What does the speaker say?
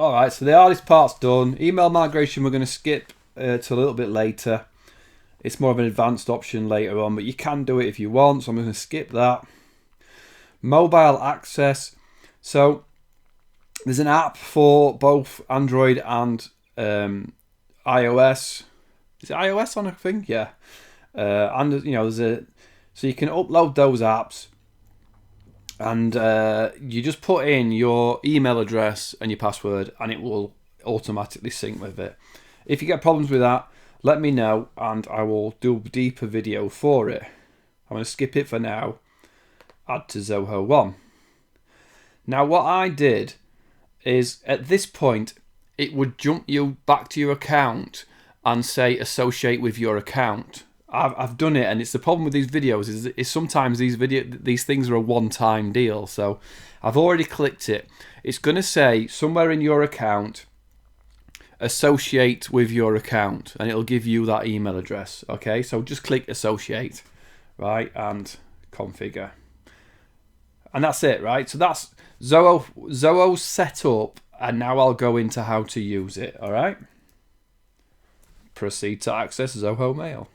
Alright, so the hardest part's done. Email migration we're going to skip to a little bit later. It's more of an advanced option later on, but you can do it if you want, so I'm going to skip that. Mobile access. So there's an app for both Android and iOS. Is it iOS on a thing? Yeah. And so you can upload those apps, and you just put in your email address and your password, and it will automatically sync with it. If you get problems with that, let me know, and I will do a deeper video for it. I'm going to skip it for now. Add to Zoho 1. Now what I did is, at this point, it would jump you back to your account and say associate with your account. I've done it, and it's the problem with these videos is sometimes these things are a one-time deal. So I've already clicked it. It's going to say somewhere in your account, associate with your account, and it'll give you that email address. Okay, so just click associate, right, and configure, and that's it, right? So that's Zoho's set up, and now I'll go into how to use it. All right, proceed to access Zoho Mail.